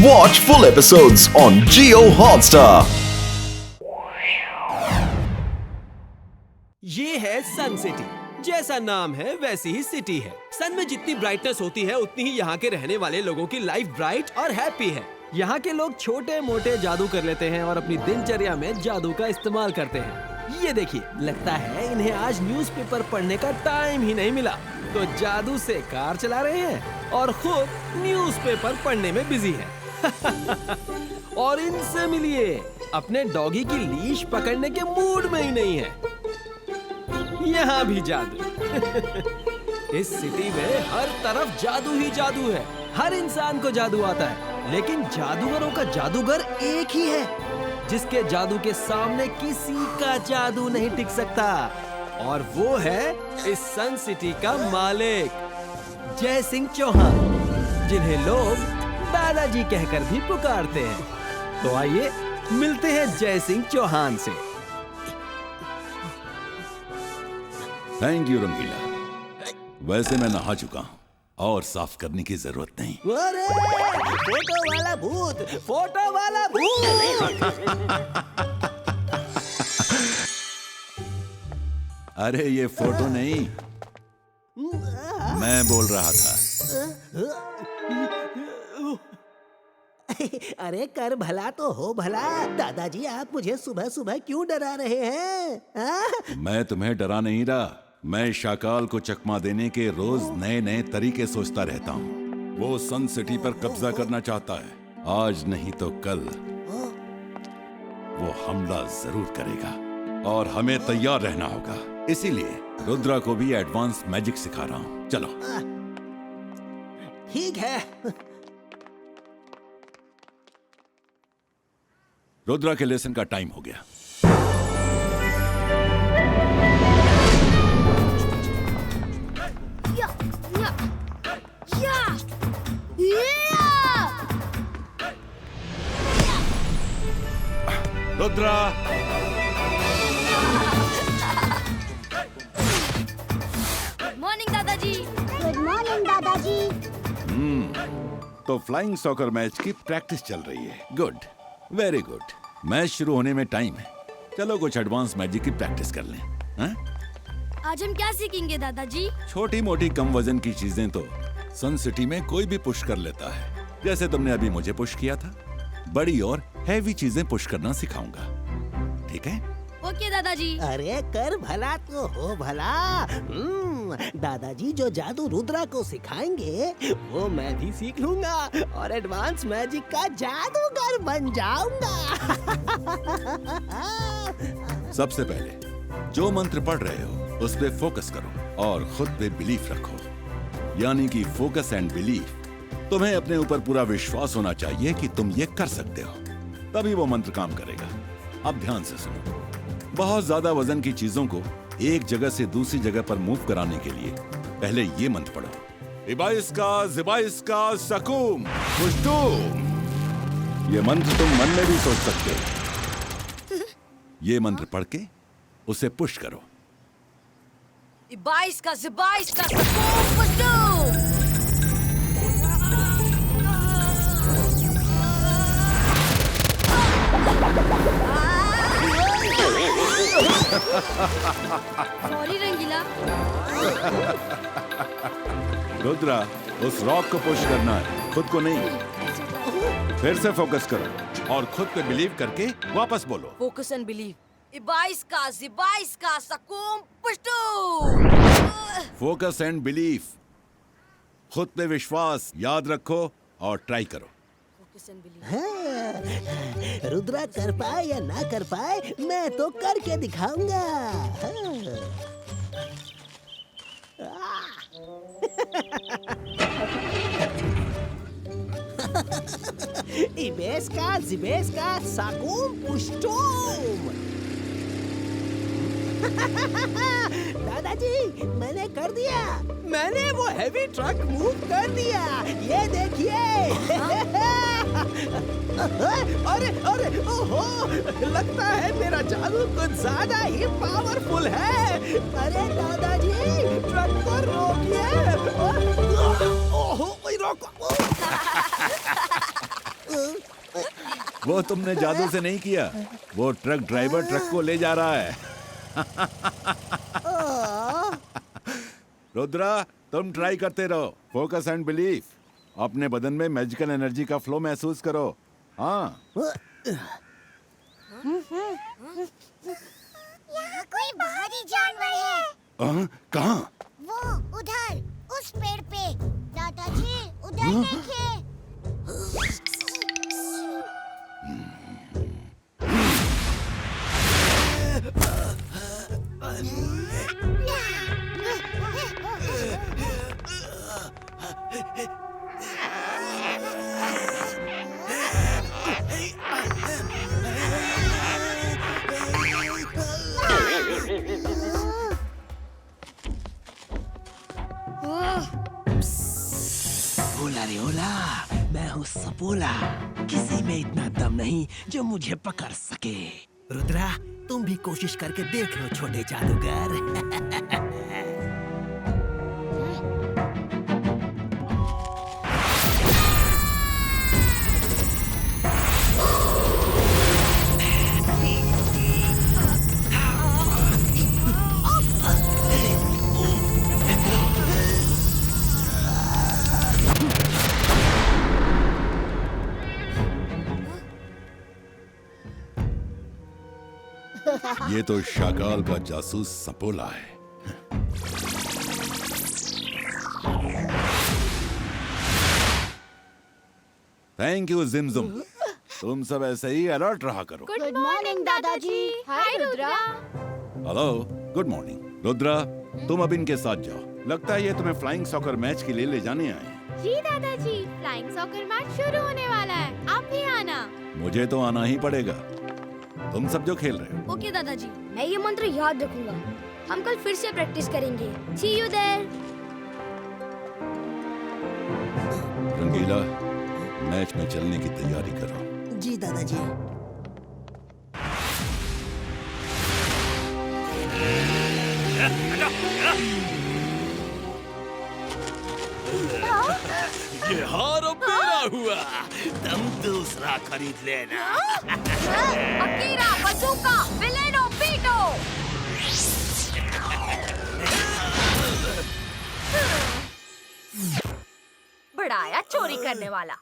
Watch full episodes on Jio Hotstar. ये है सन city. जैसा नाम है वैसी ही सिटी है। सन में जितनी ब्राइटनेस होती है उतनी ही यहाँ के रहने वाले लोगों की लाइफ ब्राइट और हैप्पी है। यहाँ के लोग छोटे मोटे जादू कर लेते हैं और अपनी दिनचर्या में जादू का इस्तेमाल करते हैं। ये देखिए, लगता है इन्हें आज न्यूज़पेपर पढ़ने का टाइम ही नहीं मिला, तो जादू से कार चला रहे हैं और खुद न्यूज़पेपर पढ़ने में बिजी है। और इनसे मिलिए, अपने डॉगी की लीश पकड़ने के मूड में ही नहीं है। यहाँ भी जादू। इस सिटी में हर तरफ जादू ही जादू है। हर इंसान को जादू आता है, लेकिन जादूगरों का जादूगर एक ही है, जिसके जादू के सामने किसी का जादू नहीं टिक सकता। और वो है इस सन सिटी का मालिक, जय सिंह चौहान, जिन्हें लोग दादाजी कहकर भी पुकारते हैं। तो आइए मिलते हैं जय सिंह चौहान से। थैंक यू रंगीला। वैसे मैं नहा चुका हूँ और साफ करने की जरूरत नहीं। अरे, फोटो वाला भूत, फोटो वाला भूत। अरे ये फोटो नहीं, मैं बोल रहा था। अरे कर भला तो हो भला। दादाजी, आप मुझे सुबह सुबह क्यों डरा रहे हैं? हाँ? मैं तुम्हें डरा नहीं रहा। मैं शाकाल को चकमा देने के रोज नए नए तरीके सोचता रहता हूँ। वो सन सिटी पर कब्जा करना चाहता है। आज नहीं तो कल वो हमला जरूर करेगा और हमें तैयार रहना होगा। इसीलिए रुद्रा को भी एडवांस मैजिक सिखा रहा हूँ। चलो। ठीक है। रुद्रा के लेसन का टाइम हो गया। रुद्रा, गुड मॉर्निंग दादाजी। गुड मॉर्निंग दादाजी। तो फ्लाइंग सॉकर मैच की प्रैक्टिस चल रही है। Good, very good. मैच शुरू होने में टाइम है। चलो कुछ एडवांस मैजिक की प्रैक्टिस कर लें। हाँ? आज हम क्या सीखेंगे दादाजी? छोटी मोटी कम वजन की चीजें तो सन सिटी में कोई भी पुश कर लेता है, जैसे तुमने अभी मुझे पुश किया था। बड़ी और हैवी चीजें पुश करना सिखाऊंगा, ठीक है? ओके दादाजी। अरे कर भला तो हो भला। दादाजी जो जादू रुद्रा को सिखाएंगे वो मैं भी सीख लूंगा और एडवांस मैजिक का जादूगर बन जाऊंगा। सबसे पहले जो मंत्र पढ़ रहे हो उस पे फोकस करो और खुद पे बिलीफ रखो, यानी कि फोकस एंड बिलीफ। तुम्हें अपने ऊपर पूरा विश्वास होना चाहिए कि तुम ये कर सकते हो, तभी वो मंत्र काम करेगा। अब ध्यान से सुनो। बहुत ज्यादा वजन की चीजों को एक जगह से दूसरी जगह पर मूव कराने के लिए पहले ये मंत्र पढ़ो। इबाइस्का जिबाइस्का सकूम खुशदूम। ये मंत्र तुम मन में भी सोच सकते हो। ये मंत्र पढ़ के उसे पुश करो। इबाइस्का जिबाइस्का सकूम खुशदूम। सॉरी रंगीला। रुद्रा, उस रॉक को पुश करना है, खुद को नहीं। फिर से फोकस करो और खुद पे बिलीव करके वापस बोलो। Focus and believe. इबाइस्का जिबाइस्का सकूम खुशदूम। Focus and belief. खुद पे विश्वास, याद रखो और ट्राई करो। हाँ, रुद्रा कर पाए या ना कर पाए, मैं तो करके दिखाऊंगा। इबेस्का जिबेस्का साकुम पुष्टुम। दादाजी, मैंने कर दिया। मैंने वो हैवी ट्रक मूव कर दिया, ये देखिए। अरे अरे ओहो, लगता है मेरा जादू कुछ ज्यादा ही पावरफुल है। अरे दादाजी, ट्रक को रोकिए। ओहो, रोको। वो तुमने जादू से नहीं किया, वो ट्रक ड्राइवर ट्रक को ले जा रहा है। रुद्रा, तुम ट्राई करते रहो। Focus and belief. अपने बदन में मैजिकल एनर्जी का फ्लो महसूस करो। हाँ। यहाँ कोई बाहरी जानवर है। कहाँ? वो उधर, उस पेड़ पे। दादाजी, उधर देखिए। ओला रे ओला, मैं हूँ सपोला। किसी में इतना दम नहीं जो मुझे पकड़ सके। रुद्रा, तुम भी कोशिश करके देख लो छोटे जादूगर। ये तो शाकाल का जासूस सपोला है। थैंक यू जिमजुम। तुम सब ऐसे ही अलर्ट रहा करो। गुड मॉर्निंग दादाजी। Hi Rudra. Hello, good morning. Rudra, तुम अब इनके साथ जाओ। लगता है ये तुम्हें फ्लाइंग सॉकर मैच के लिए ले जाने आए हैं। जी दादाजी, फ्लाइंग सॉकर मैच शुरू होने वाला है, आप भी आना। मुझे तो आना ही पड़ेगा, तुम सब जो खेल रहे हो। ओके दादाजी, मैं ये मंत्र याद रखूंगा। हम कल फिर से प्रैक्टिस करेंगे। सी यू देयर। रंगीला, मैच में चलने की तैयारी करो। जी दादाजी। ये हार अब मेरा हुआ, तुम दूसरा खरीद लेना। अकीरा, बजूका, विलेनो, पीटो। बड़ा आया चोरी करने वाला।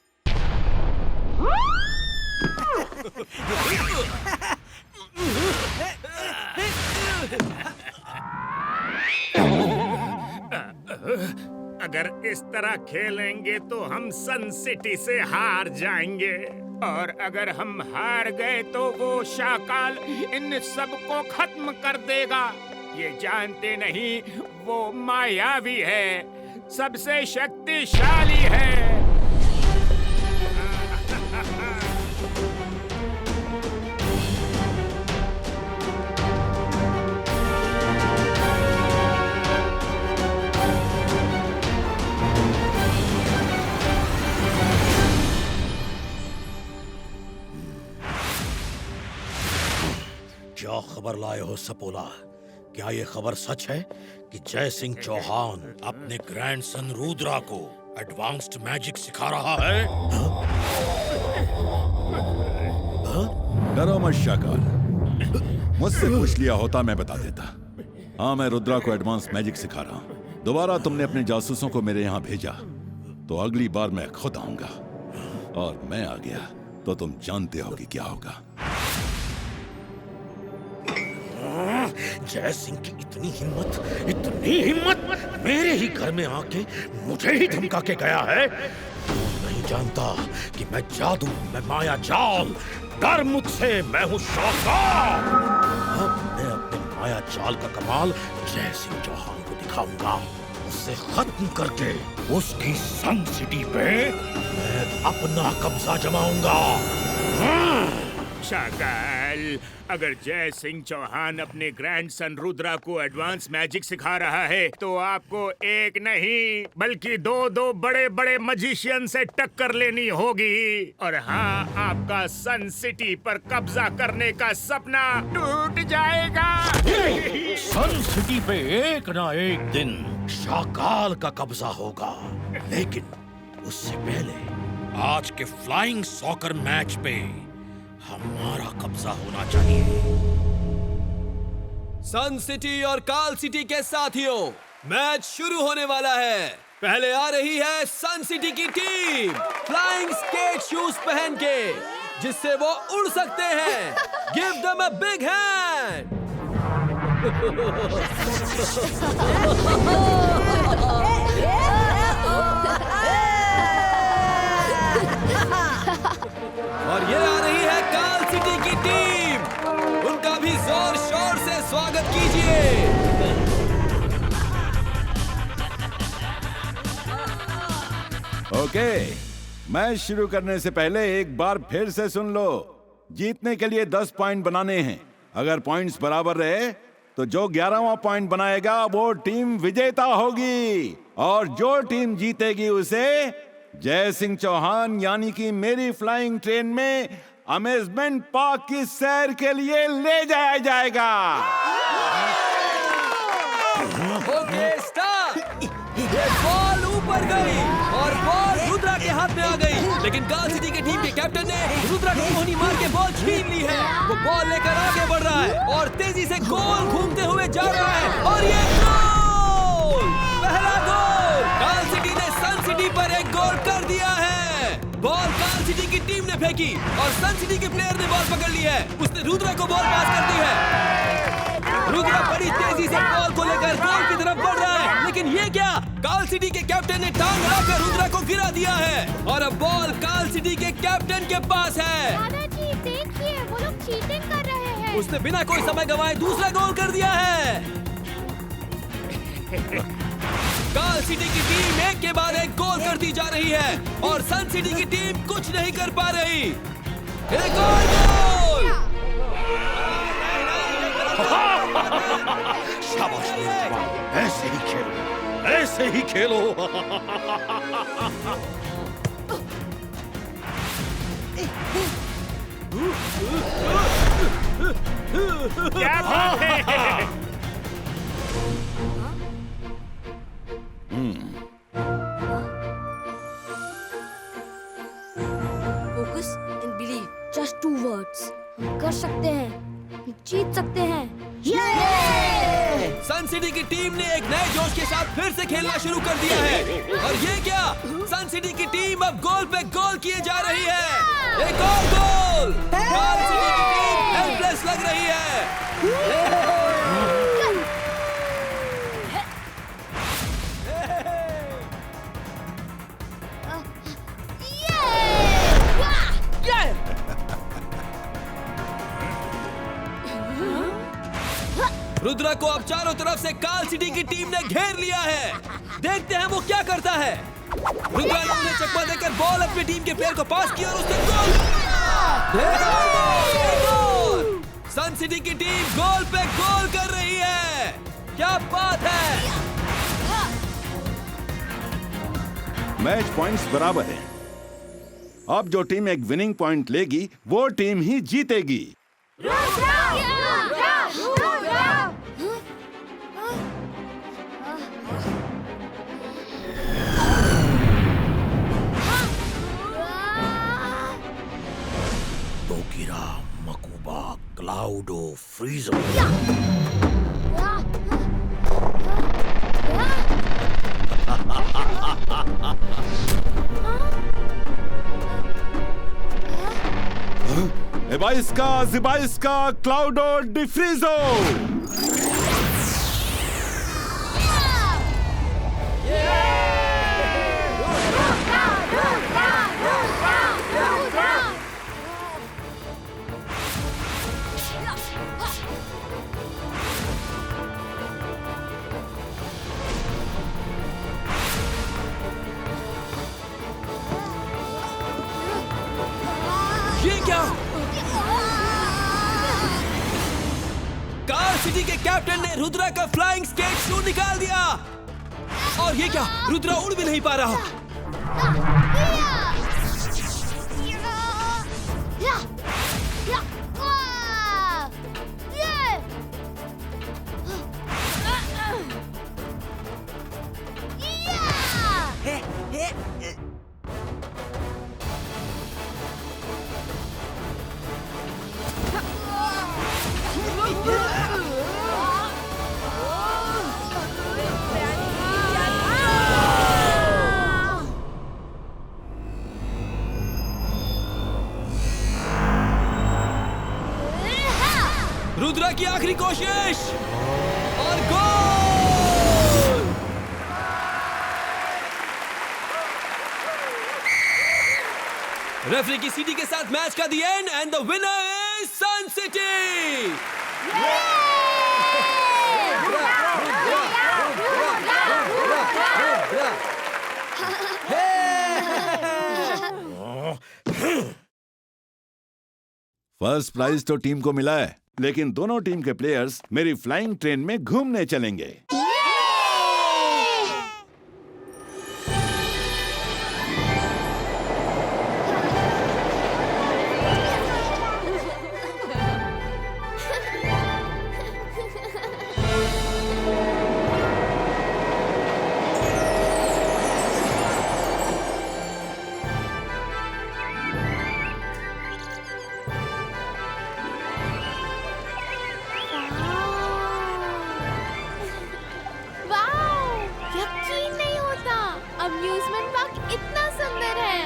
अगर इस तरह खेलेंगे तो हम सन सिटी से हार जाएंगे, और अगर हम हार गए तो वो शाकाल इन सबको खत्म कर देगा। ये जानते नहीं वो मायावी है, सबसे शक्तिशाली है। क्या खबर लाए हो सपोला? क्या ये खबर सच है कि जय सिंह चौहान अपने ग्रैंडसन रुद्रा को एडवांस्ड मैजिक सिखा रहा है? डरो मत शाकाल, मुझसे पूछ लिया होता मैं बता देता। हाँ, मैं रुद्रा को एडवांस मैजिक सिखा रहा हूँ। दोबारा तुमने अपने जासूसों को मेरे यहाँ भेजा तो अगली बार मैं खुद आऊंगा, और मैं आ गया तो तुम जानते हो कि क्या होगा। जय सिंह की इतनी हिम्मत मेरे ही घर में आके मुझे ही धमका के गया है। नहीं जानता कि मैं जादू, मैं माया जाल, डर मुझसे, मैं हूँ शाकाल। अब मैं अपने माया जाल का कमाल जय सिंह चौहान को दिखाऊंगा। उसे खत्म करके उसकी सन सिटी पे मैं अपना कब्जा जमाऊंगा। शाकाल, अगर जय सिंह चौहान अपने ग्रैंडसन रुद्रा को एडवांस मैजिक सिखा रहा है तो आपको एक नहीं बल्कि दो बड़े बड़े मजिशियन से टक्कर लेनी होगी। और हाँ, आपका सन सिटी पर कब्जा करने का सपना टूट जाएगा। सन सिटी पे एक ना एक दिन शाकाल का कब्जा होगा, लेकिन उससे पहले आज के फ्लाइंग सॉकर मैच पे हमारा कब्जा होना चाहिए। सन सिटी और काल सिटी के साथियों, मैच शुरू होने वाला है। पहले आ रही है सन सिटी की टीम फ्लाइंग स्केट शूज पहन के, जिससे वो उड़ सकते हैं। Give them a big hand. और ये आ रही है काल सिटी की टीम, उनका भी जोर शोर से स्वागत कीजिए। ओके, मैच शुरू करने से पहले एक बार फिर से सुन लो। जीतने के लिए 10 पॉइंट बनाने हैं। अगर पॉइंट्स बराबर रहे तो जो 11वां पॉइंट बनाएगा वो टीम विजेता होगी, और जो टीम जीतेगी उसे जय सिंह चौहान यानी कि मेरी फ्लाइंग ट्रेन में अमेजमेंट पार्क की सैर के लिए ले जाया जाएगा। Okay, start. ये बॉल ऊपर गई और बॉल रुद्रा के हाथ में आ गई, लेकिन काल सिटी की टीम के कैप्टन ने रुद्रा को मोहनी मार के बॉल छीन ली है। वो बॉल लेकर आगे बढ़ रहा है और तेजी से गोल घूमते हुए जा रहा है, और ये गोल! पहला गोल! काल सिटी ने सन सिटी पर एक गोल कर दिया है। बॉल काल सिटी की टीम ने फेंकी और सन सिटी के प्लेयर ने बॉल पकड़ ली है। उसने रुद्रा को बॉल पास कर दी है। रुद्रा बड़ी तेजी से बॉल को लेकर गोल की तरफ बढ़ रहा है, लेकिन ये क्या? काल सिटी के कैप्टन ने टांग लगाकर रुद्रा को गिरा दिया है और अब बॉल काल सिटी के कैप्टन के पास है। दादाजी देखिए, वो लोग चीटिंग कर रहे हैं। उसने बिना कोई समय गंवाए दूसरा गोल कर दिया है। काल सिटी की टीम एक के बाद एक गोल करती जा रही है और सन सिटी की टीम कुछ नहीं कर पा रही। एक और गोल! शाबाश मेरे जवान, ऐसे ही खेलो, ऐसे ही खेलो। क्या बात है? Focus and believe, just 2 words. हम कर सकते हैं, हम जीत सकते हैं। सन सिटी की टीम ने एक नए जोश के साथ फिर से खेलना शुरू कर दिया है, और ये क्या? सन सिटी की टीम अब गोल पे गोल किए जा रही है। एक और गोल! काल सिटी की टीम हेल्पलेस लग रही है। रुद्रा को अब चारों तरफ से काल सिटी की टीम ने घेर लिया है। देखते हैं वो क्या करता है। रुद्रा ने उन्हें चकमा देकर बॉल अपनी टीम के प्लेयर को पास किया और उसने गोल! सन सिटी की टीम गोल पे गोल कर रही है। क्या बात है! मैच पॉइंट्स बराबर हैं। अब जो टीम एक विनिंग पॉइंट लेगी वो टीम ही जीतेगी। बोकिरा, मकुबा, क्लाउडो, फ्रीजो। एबाइस्का, जिबाइस्का, क्लाउडो, डिफ्रीजो। ये क्या? काल सिटी के कैप्टन ने रुद्रा का फ्लाइंग स्केट शू निकाल दिया, और ये क्या? रुद्रा उड़ भी नहीं पा रहा। रुद्रा की आखिरी कोशिश और गोल। रेफरी की सीटी के साथ मैच का the end and the winner is Sun City. First prize तो टीम को मिला है, लेकिन दोनों टीम के प्लेयर्स मेरी फ्लाइंग ट्रेन में घूमने चलेंगे। अम्यूजमेंट पार्क इतना सुंदर है।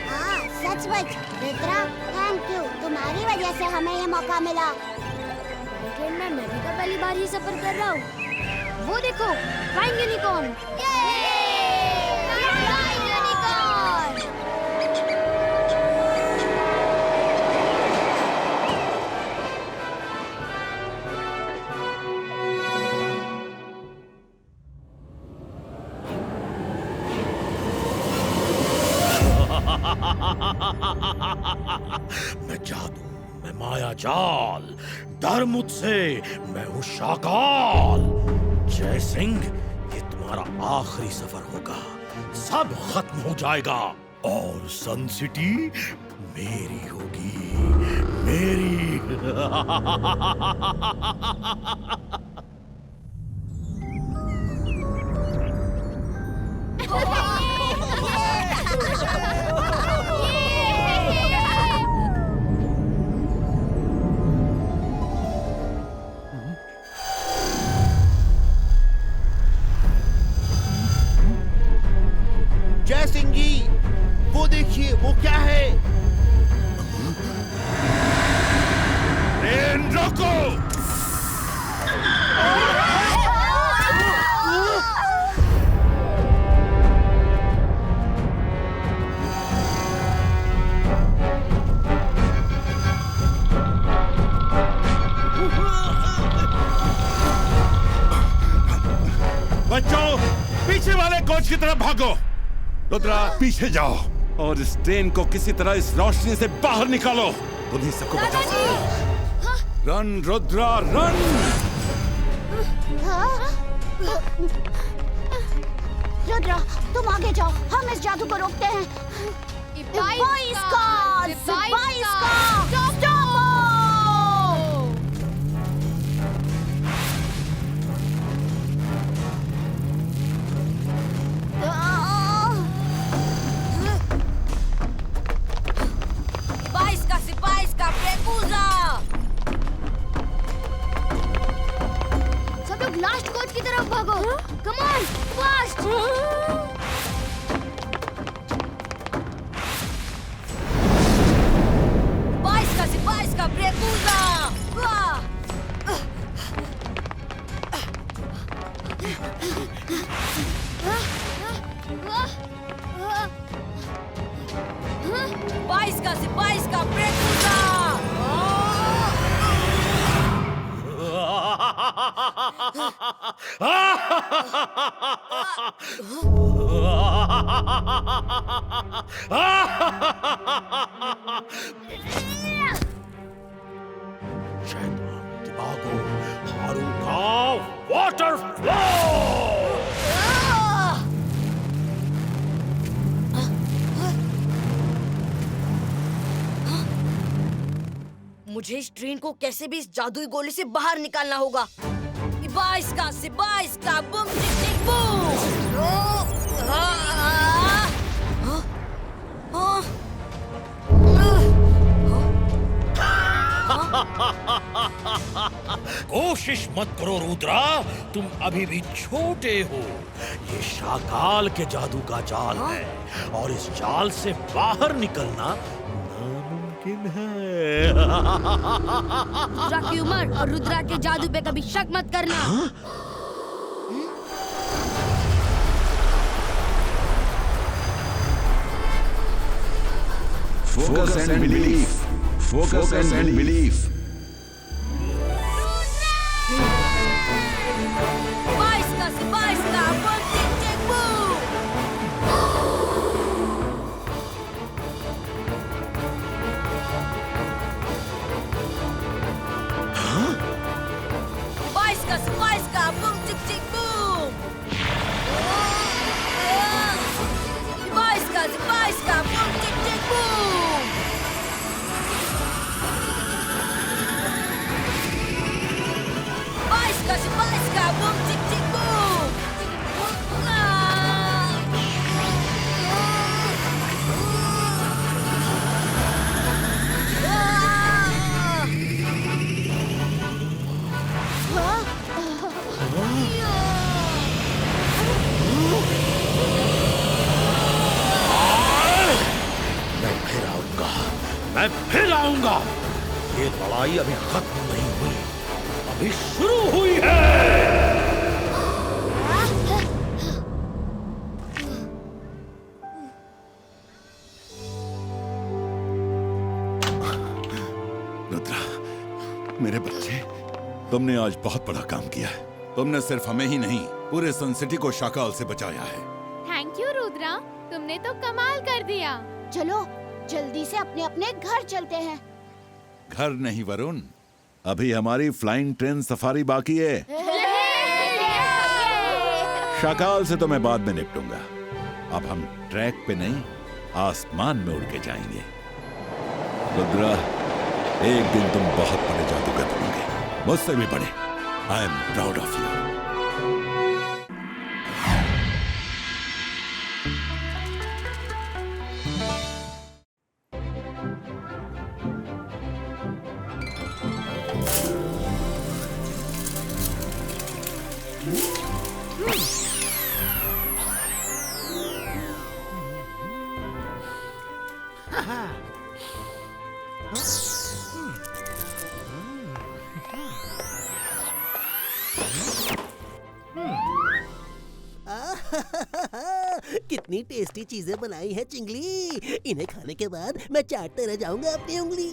हाँ सचमुच रुद्रा, थैंक यू, तुम्हारी वजह से हमें ये मौका मिला। लेकिन मैं भी तो पहली बार ही सफर कर रहा हूँ। वो देखो, फ्लाइंग यूनिकॉर्न। मैं जादू, मैं माया जाल, डर मुझसे, मैं हूँ शाकाल। जय सिंह, ये तुम्हारा आखिरी सफर होगा, सब खत्म हो जाएगा और सन सिटी मेरी होगी, मेरी। जय सिंह जी, वो देखिए, वो क्या है? ट्रेन रोको! बच्चों, पीछे वाले कोच की तरफ भागो। रुद्रा, पीछे जाओ और इस ट्रेन को किसी तरह इस रोशनी से बाहर निकालो। उन्हीं सबको बचाओ। Run Rudra, run! रुद्रा, तुम आगे जाओ, हम इस जादू को रोकते हैं। सब लोग लास्ट कोच की तरफ भागो। Come on, fast! सिपाही का ब्रेकूजा! सिपाही का ब्रेकूजा! शैतान दिमागो, हारू का वाटर फ्लो! मुझे इस ट्रेन को कैसे भी इस जादुई गोले से बाहर निकालना होगा। सिपाही का बूम टिक टिक बूम! कोशिश मत करो रुद्रा, तुम अभी भी छोटे हो। ये शाकाल के जादू का जाल है और इस जाल से बाहर निकलना नामुमकिन मुमकिन है। रुद्रा की उम्र और रुद्रा के जादू पे कभी शक मत करना। Focus and belief. Focus and belief. बाईस का बम टिक टिक बूम। बाईस का बम टिक टिक बूम। बाईस का बम टिक टिक बूम। बाईस का बम टिक टिक बूम। मैं फिर आऊंगा। ये लड़ाई अभी खत्म नहीं हुई, अभी शुरू हुई है। रुद्रा, मेरे बच्चे, तुमने आज बहुत बड़ा काम किया है। तुमने सिर्फ हमें ही नहीं, पूरे सन सिटी को शाकाल से बचाया है। थैंक यू रुद्रा, तुमने तो कमाल कर दिया। चलो जल्दी से अपने अपने घर चलते हैं। घर नहीं वरुण, अभी हमारी फ्लाइंग ट्रेन सफारी बाकी है। शाकाल से तो मैं बाद में निपटूंगा। अब हम ट्रैक पे नहीं, आसमान में उड़ के जाएंगे। रुद्रा, एक दिन तुम बहुत बड़े जादूगर बनोगे, मुझसे भी बड़े। I am proud of you. कितनी टेस्टी चीजें बनाई है चिंगली। इन्हें खाने के बाद मैं चाटते रह जाऊंगा अपनी उंगली।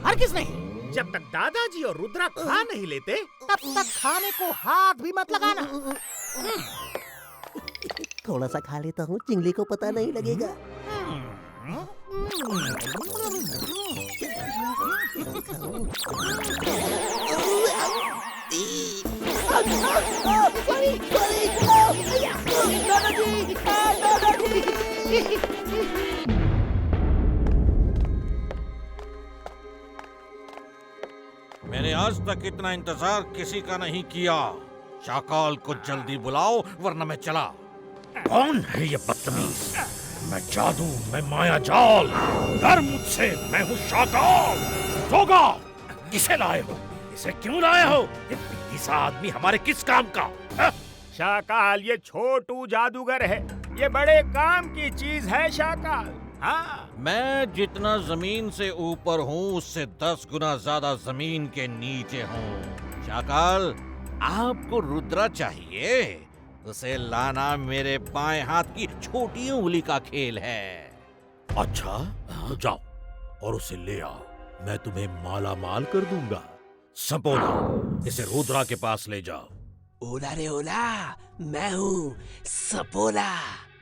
हरगिज़ नहीं। जब तक दादाजी और रुद्रा खा नहीं लेते तब तक खाने को हाथ भी मत लगाना। थोड़ा सा खा लेता हूँ, चिंगली को पता नहीं लगेगा। मैंने आज तक इतना इंतजार किसी का नहीं किया। शाकाल को जल्दी बुलाओ वरना मैं चला। कौन है ये बदतमीज? मैं जादू, मैं माया जाल। डर मुझसे, मैं हूँ शाकाल। जोगा, किसे लाए हो? इसे क्यों लाए हो? ये पिट्ठी सा आदमी हमारे किस काम का? शाकाल, ये छोटू जादूगर है। ये बड़े काम की चीज है शाकाल। हाँ, मैं जितना जमीन से ऊपर हूँ उससे 10 गुना ज्यादा जमीन के नीचे हूँ। शाकाल, आपको रुद्रा चाहिए? उसे लाना मेरे बाएं हाथ की छोटी उंगली का खेल है। अच्छा, तो जाओ और उसे ले आओ। मैं तुम्हें माला माल कर दूंगा। संपोला, इसे रुद्रा के पास ले जाओ। ओला रे ओला, मैं हूँ सपोला।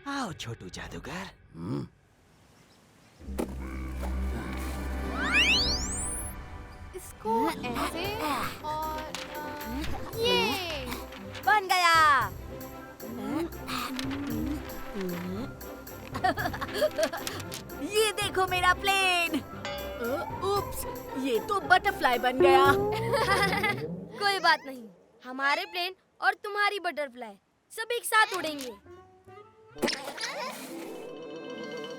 आओ छोटू जादूगर। इसको ऐसे और ये बन गया। ये देखो मेरा प्लेन। उप्स, ये तो बटरफ्लाई बन गया। कोई बात नहीं, हमारे प्लेन और तुम्हारी बटरफ्लाई सब एक साथ उड़ेंगे।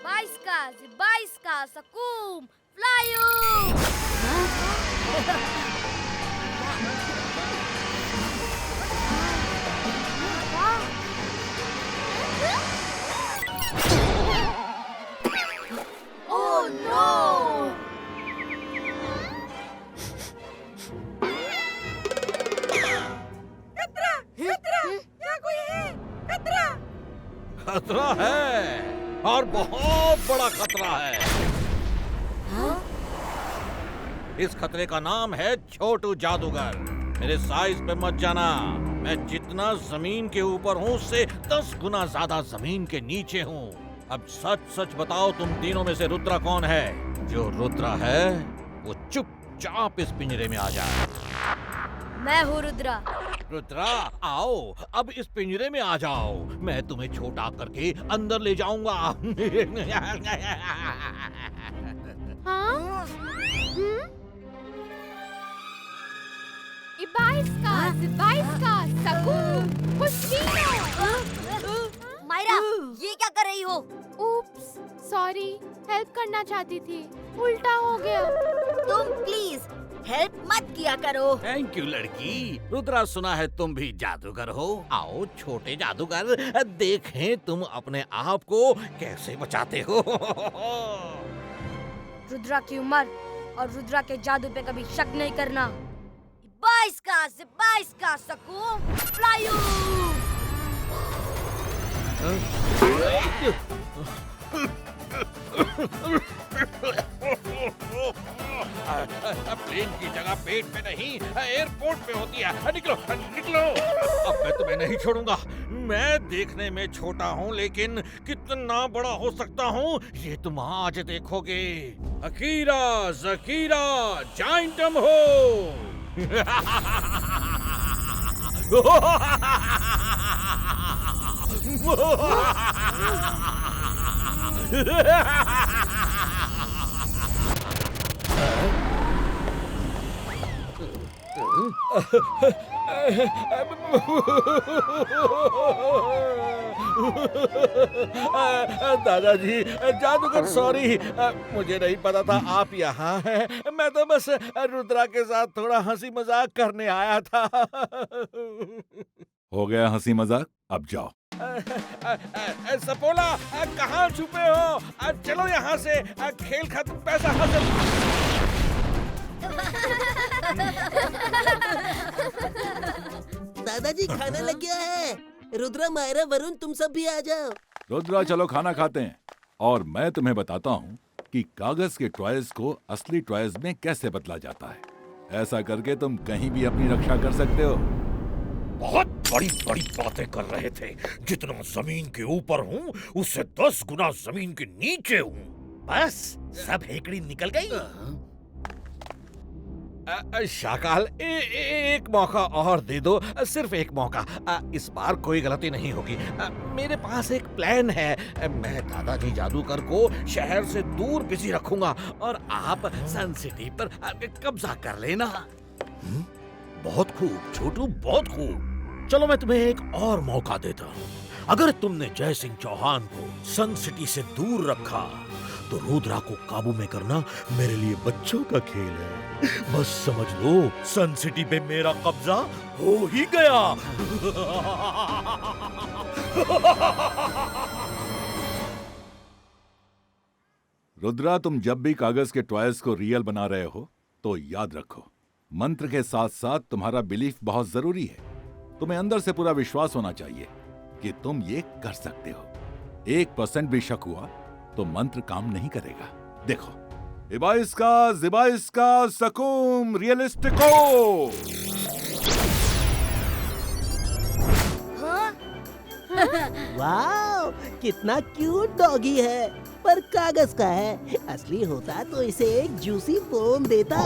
22 का सकूम फ्लायू। खतरा है और बहुत बड़ा खतरा है। इस खतरे का नाम है छोटू जादूगर। मेरे साइज पे मत जाना। मैं जितना जमीन के ऊपर हूँ उससे 10 गुना ज्यादा जमीन के नीचे हूँ। अब सच सच बताओ, तुम तीनों में से रुद्रा कौन है? जो रुद्रा है वो चुपचाप इस पिंजरे में आ जाए। मैं हूँ रुद्रा। रुद्रा आओ, अब इस पिंजरे में आ जाओ। मैं तुम्हें छोटा करके अंदर ले जाऊंगा। हाँ? इबाइस्का, सकूम, पुष्टिनो। मायरा, ये क्या कर रही हो? उप्स, सॉरी, हेल्प करना चाहती थी, उल्टा हो गया। तुम प्लीज हेल्प मत किया करो। थैंक यू लड़की। रुद्रा, सुना है तुम भी जादूगर हो। आओ छोटे जादूगर, देखें तुम अपने आप को कैसे बचाते हो। रुद्रा की उम्र और रुद्रा के जादू पे कभी शक नहीं करना। बाइस्का सकूम फ्लायू। प्लेन की जगह पेट पे नहीं, एयरपोर्ट पे होती है। निकलो निकलो। अब मैं तुम्हें नहीं छोड़ूंगा। मैं देखने में छोटा हूँ लेकिन कितना बड़ा हो सकता हूँ ये तुम आज देखोगे। अकीरा जकीरा जाइंटम हो। दादाजी, जादूगर सॉरी, मुझे नहीं पता था आप यहाँ हैं। मैं तो बस रुद्रा के साथ थोड़ा हंसी मजाक करने आया था। हो गया हंसी मजाक, अब जाओ। सपोला, कहाँ छुपे हो? चलो यहाँ से, खेल खत्म, पैसा हासिल। दादाजी, खाना लग गया है। रुद्रा, मायरा, वरुण, तुम सब भी आ जाओ। रुद्रा, चलो खाना खाते हैं। और मैं तुम्हें बताता हूँ कि कागज के टॉयज को असली टॉयज में कैसे बदला जाता है। ऐसा करके तुम कहीं भी अपनी रक्षा कर सकते हो। बहुत बड़ी बड़ी बातें कर रहे थे। जितना जमीन के ऊपर हूँ उससे 10 गुना जमीन के नीचे हूँ। बस सब हेकड़ी निकल गई। शाकाल, एक मौका और दे दो, सिर्फ एक मौका। इस बार कोई गलती नहीं होगी। मेरे पास एक प्लान है। मैं दादाजी जादूगर को शहर से दूर बिजी रखूंगा और आप सन सिटी पर कब्जा कर लेना। बहुत खूब छोटू, बहुत खूब। चलो मैं तुम्हें एक और मौका देता हूँ। अगर तुमने जय सिंह चौहान को सन सिटी से दूर रखा तो रुद्रा को काबू में करना मेरे लिए बच्चों का खेल है। बस समझ लो, सन सिटी पे मेरा कब्जा हो ही गया। रुद्रा, तुम जब भी कागज के टॉयज को रियल बना रहे हो तो याद रखो, मंत्र के साथ साथ तुम्हारा बिलीफ बहुत जरूरी है। तुम्हें अंदर से पूरा विश्वास होना चाहिए कि तुम ये कर सकते हो। 1% भी शक हुआ तो मंत्र काम नहीं करेगा। देखो, इबाइस्का जिबाइस्का सकूम रियलिस्टिको। वाह, कितना क्यूट डॉगी है, पर कागज का है। असली होता तो इसे एक जूसी बोन देता।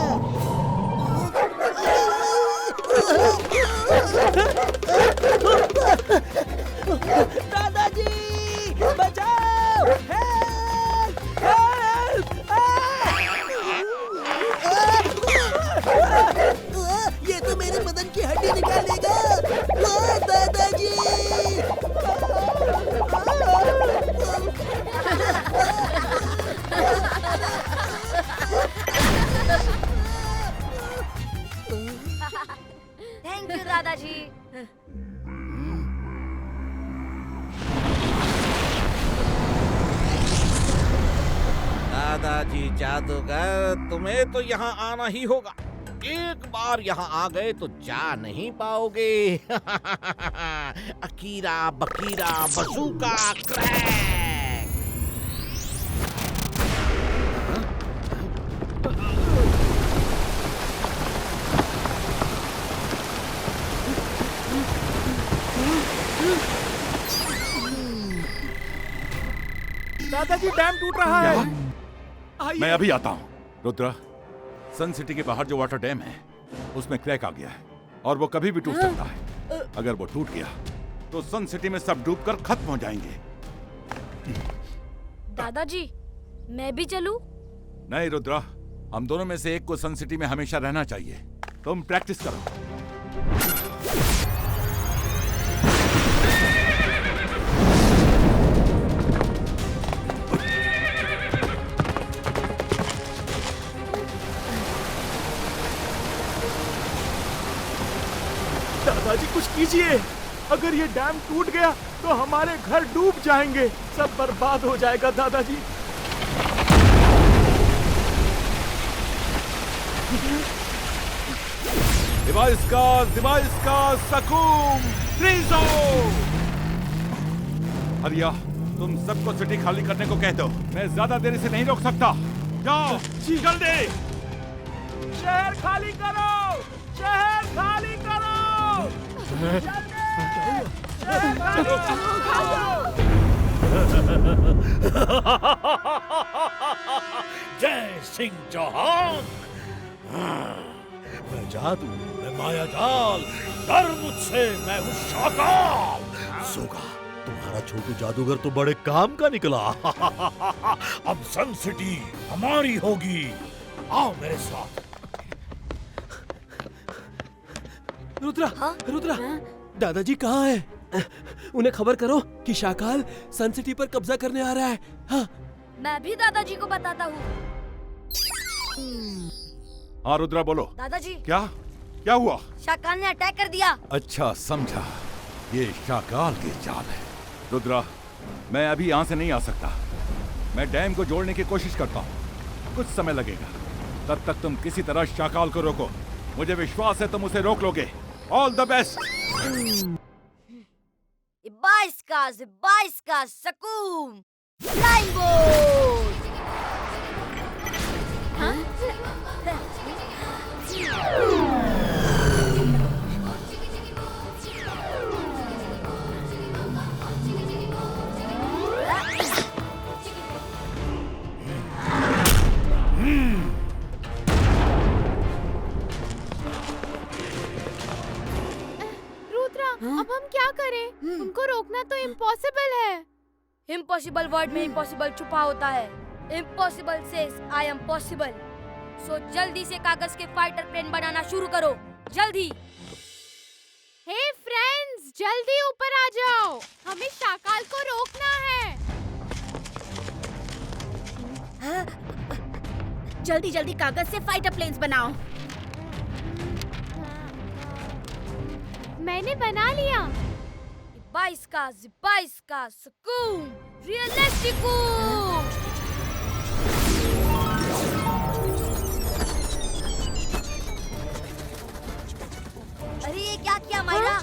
दादाजी, बचाओ! हेल्प! हेल्प! ये तो मेरे बदन की हड्डी निकालेगा। दादाजी! थैंक यू दादाजी। दादाजी जादूगर, तुम्हें तो यहाँ आना ही होगा। एक बार यहाँ आ गए तो जा नहीं पाओगे। अकीरा बकीरा बजूका क्रैक। दादाजी डैम टूट रहा है। मैं अभी आता हूँ। रुद्रा, सन सिटी के बाहर जो वाटर डैम है उसमें क्रैक आ गया है और वो कभी भी टूट सकता है। अगर वो टूट गया तो सन सिटी में सब डूबकर खत्म हो जाएंगे। दादाजी मैं भी चलूं? नहीं रुद्रा, हम दोनों में से एक को सन सिटी में हमेशा रहना चाहिए। तुम प्रैक्टिस करो। दादाजी कुछ कीजिए। अगर ये डैम टूट गया तो हमारे घर डूब जाएंगे, सब बर्बाद हो जाएगा दादाजी। डिवाइस का सकूम फ्रीजो। हरिया, तुम सबको सिटी खाली करने को कह दो। मैं ज्यादा देर से नहीं रोक सकता। जाओ जल्दी। शहर खाली करो, शहर खाली करो। जय सिंह चौहान। मैं जादू, मैं माया जाल, डर मुझसे, मैं हूँ शाकाल। सोगा, तुम्हारा छोटू जादूगर तो बड़े काम का निकला। अब सन सिटी हमारी होगी। आओ मेरे साथ। रुद्रा, रुद्रा, दादाजी कहाँ हैं? उन्हें खबर करो कि शाकाल सन सिटी पर कब्जा करने आ रहा है। हाँ। मैं भी दादाजी को बताता हूँ। हाँ रुद्रा बोलो। दादाजी क्या हुआ? शाकाल ने अटैक कर दिया। अच्छा समझा, ये शाकाल की चाल है। रुद्रा, मैं अभी यहाँ से नहीं आ सकता। मैं डैम को जोड़ने की कोशिश करता हूँ। कुछ समय लगेगा। तब तक तुम किसी तरह शाकाल को रोको। मुझे विश्वास है तुम उसे रोक लोगे। All the best. 22 का सकूम फ्लाइंग बोट। अब हम क्या करें? उनको रोकना तो इम्पॉसिबल है। इम्पॉसिबल वर्ड में इम्पॉसिबल छुपा होता है। Impossible says I am possible. So जल्दी से कागज के फाइटर प्लेन बनाना शुरू करो, जल्दी। हे फ्रेंड्स, जल्दी ऊपर आ जाओ, हमें शाकाल को रोकना है। जल्दी जल्दी कागज से फाइटर प्लेन्स बनाओ। मैंने बना लिया। 22 का सकून रियलिस्टिक। अरे ये क्या किया मायरा?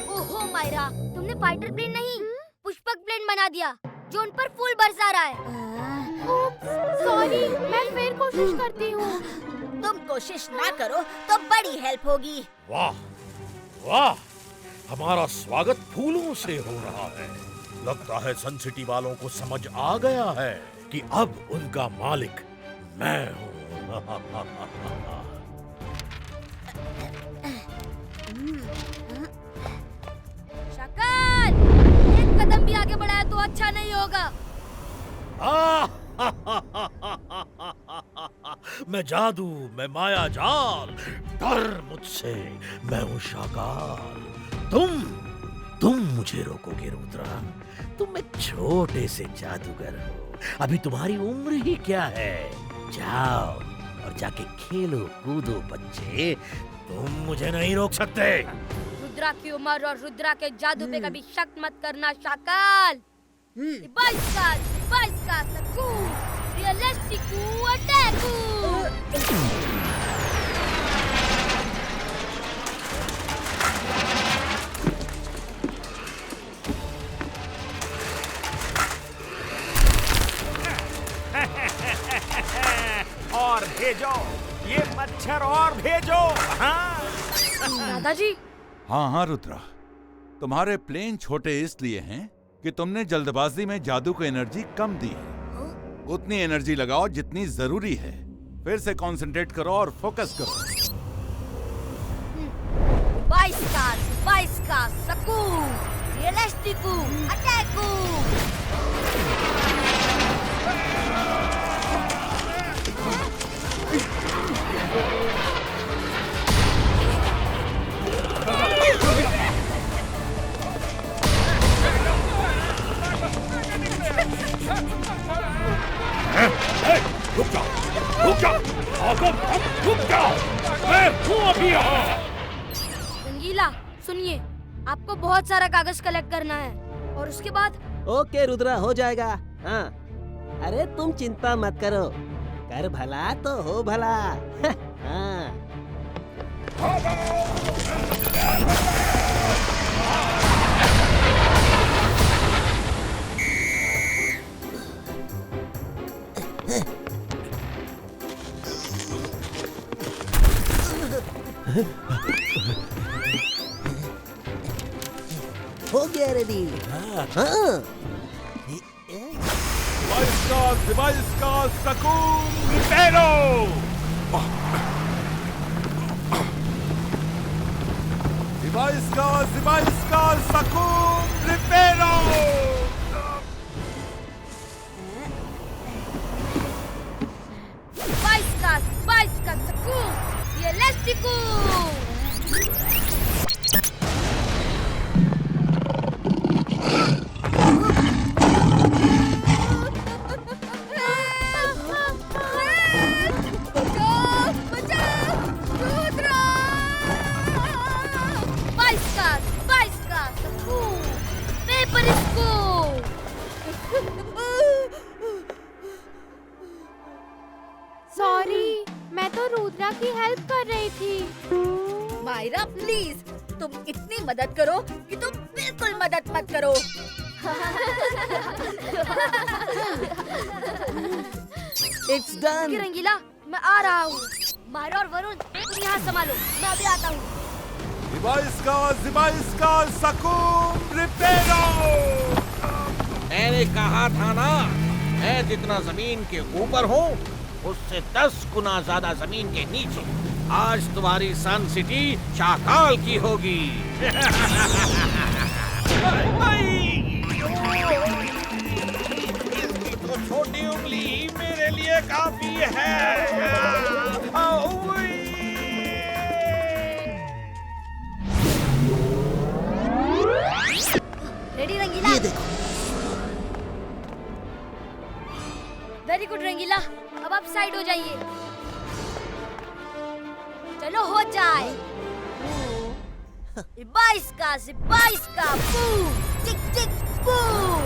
ओहो मायरा, तुमने फाइटर प्लेन नहीं पुष्पक प्लेन बना दिया जो उन पर फूल बरसा रहा है। सॉरी, मैं फिर कोशिश करती हूँ। तुम कोशिश ना करो तो बड़ी हेल्प होगी। वाह वाह, हमारा स्वागत फूलों से हो रहा है। लगता है सन सिटी वालों को समझ आ गया है कि अब उनका मालिक मैं हूँ। शाकाल, एक कदम भी आगे बढ़ाया तो अच्छा नहीं होगा। मैं जादू, मैं माया जाल, डर मुझसे, मैं हूँ शाकाल। तुम मुझे रोकोगे रुद्रा? तुम एक छोटे से जादूगर हो, अभी तुम्हारी उम्र ही क्या है। जाओ और जाके खेलो कूदो बच्चे, तुम मुझे नहीं रोक सकते। रुद्रा की उम्र और रुद्रा के जादू पे कभी शक मत करना Shakaal. Baisca, Saku, Realistiku, Ataku. और भेजो ये मच्छर और भेजो। हाँ दादाजी। हाँ हाँ रुद्रा, तुम्हारे प्लेन छोटे इसलिए हैं कि तुमने जल्दबाजी में जादू को एनर्जी कम दी है। उतनी एनर्जी लगाओ जितनी जरूरी है। फिर से कंसंट्रेट करो और फोकस करो। Baisca, Saku, Realistiku, Ataku. रुक जाओ, मैं हूँ अभी यहाँ। रंगीला, सुनिए, आपको बहुत सारा कागज कलेक्ट करना है और उसके बाद। ओके रुद्रा, हो जाएगा। हाँ, अरे तुम चिंता मत करो, कर भला तो हो भला। हाँ। हो गया रेडी। हाँ। Baisca, Saku, Ripero! Baisca, Saku, Ripero! Baisca, Saku, Realistiku. Baisca, Saku, Paperisku. Sorry, मैं तो रुद्रा की हेल्प कर रही थी। मायरा प्लीज, तुम इतनी मदद करो कि तुम बिल्कुल मदद मत करो। It's done. रंगीला, मैं आ रहा हूँ। मायरा और वरुण, तुम यहाँ संभालो, मैं अभी आता हूँ। Baisca, Saku, Ripero! मैंने कहा था ना, मैं जितना जमीन के ऊपर हूँ उससे 10 गुना ज्यादा जमीन के नीचे। आज तुम्हारी सन सिटी शाकाल की होगी। तो छोटी उंगली मेरे लिए काफी है। रेडी रंगीला? ये देखो। वेरी गुड रंगीला, अब आप साइड हो जाइए। चलो हो जाए। 22 का बूम, टिक टिक बूम।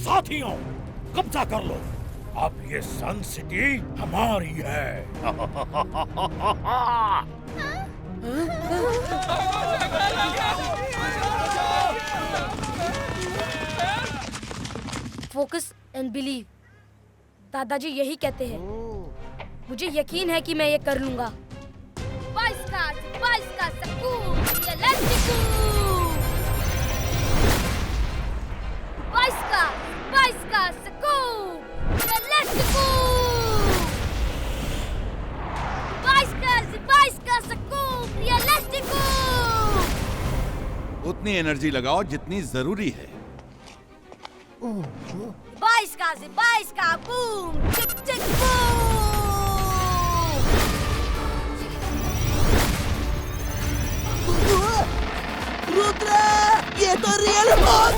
साथियों, कब्जा कर लो। अब ये सन सिटी हमारी है। फोकस एंड बिलीव, दादाजी यही कहते हैं। मुझे यकीन है कि मैं ये कर लूंगा। 22 का सकू, ये लस्टिकू। 22 का सकू, ये लस्टिकू। 22 का सकू, ये लस्टिकू। उतनी एनर्जी लगाओ जितनी जरूरी है। 22 का बूम, टिक टिक बूम। रुद्रा, ये तो रियल मौत।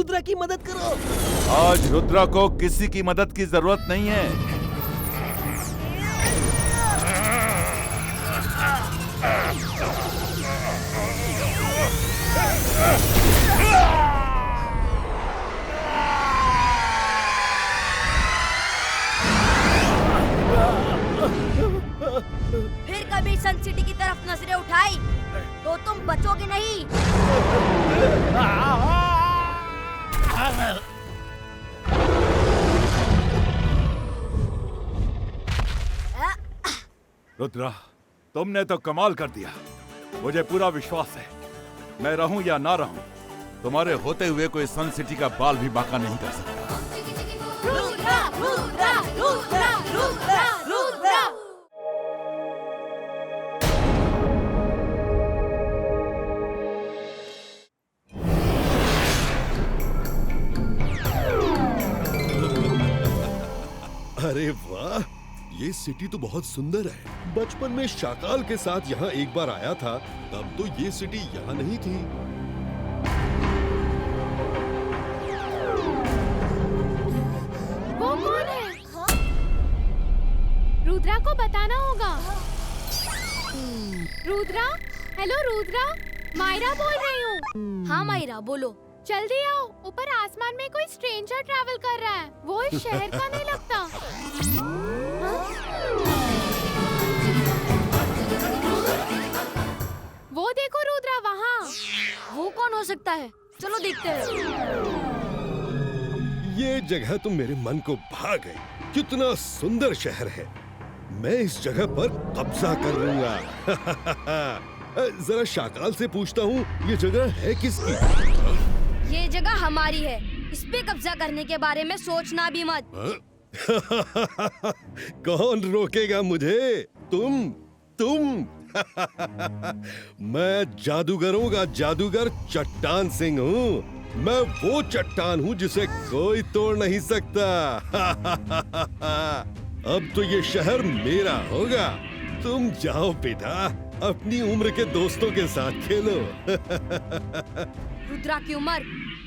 रुद्रा की मदद करो। आज रुद्रा को किसी की मदद की जरूरत नहीं है। फिर कभी सन सिटी की तरफ नजरें उठाई तो तुम बचोगे नहीं। रुद्रा, तुमने तो कमाल कर दिया। मुझे पूरा विश्वास है, मैं रहूं या ना रहूं, तुम्हारे होते हुए कोई सन सिटी का बाल भी बांका नहीं कर सकता। रुद्रा, रुद्रा, रुद्रा, रुद्रा, रुद्रा। अरे वाह, ये सिटी तो बहुत सुंदर है। बचपन में शाकाल के साथ यहाँ एक बार आया था, तब तो ये सिटी यहाँ नहीं थी। वो कौन है? रुद्रा को बताना होगा। रुद्रा, हेलो रुद्रा, मायरा बोल रही हूँ। हाँ मायरा, बोलो। जल्दी आओ, ऊपर आसमान में कोई स्ट्रेंजर ट्रैवल कर रहा है। वो इस शहर का नहीं लगता। वो देखो रुद्रा, वहाँ। वो कौन हो सकता है? चलो देखते हैं। ये जगह तो मेरे मन को भा गई। कितना सुंदर शहर है। मैं इस जगह पर कब्जा कर लूंगा। जरा शाकाल से पूछता हूँ, ये जगह है किसकी? ये जगह हमारी है। इस पे कब्जा करने के बारे में सोचना भी मत। कौन रोकेगा मुझे? तुम। मैं जादूगरों का जादूगर चट्टान सिंह हूँ। मैं वो चट्टान हूँ जिसे कोई तोड़ नहीं सकता। अब तो ये शहर मेरा होगा। तुम जाओ बेटा, अपनी उम्र के दोस्तों के साथ खेलो। रुद्रा की उम्र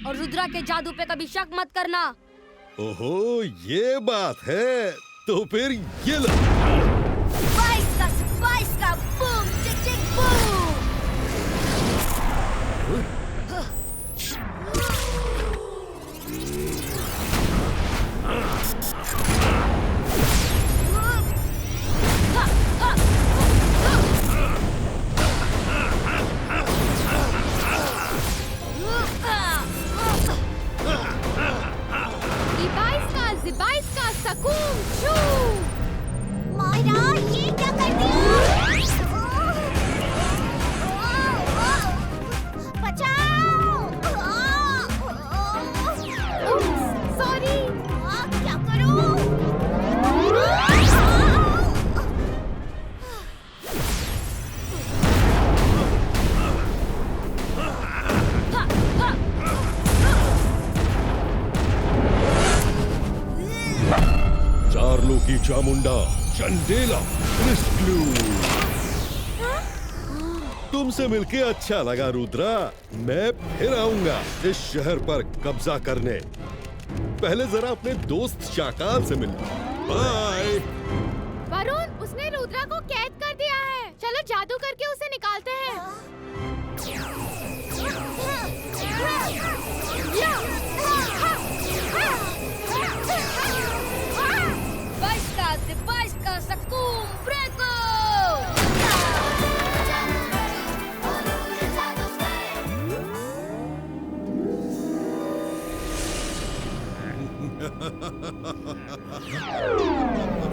और रुद्रा के जादू पे कभी शक मत करना। ओहो, ये बात है। तो फिर ये लो। स्पाइस का बूम चिक चिक बूम। जिबाइस का सकूम शू। मायरा, ये क्या कर दिया? बचाओ! सॉरी। क्या करूं? चार्लो की चामुंडा, चंडेला, क्रिस्टलू। तुमसे मिलके अच्छा लगा रुद्रा। मैं फिर आऊंगा इस शहर पर कब्जा करने। पहले जरा अपने दोस्त शाकाल से मिल। बाय। वरुण, उसने रुद्रा को कैद कर दिया है। चलो जादू करके उसे निकालते हैं। स्पाइस का सकूम ब्रेको।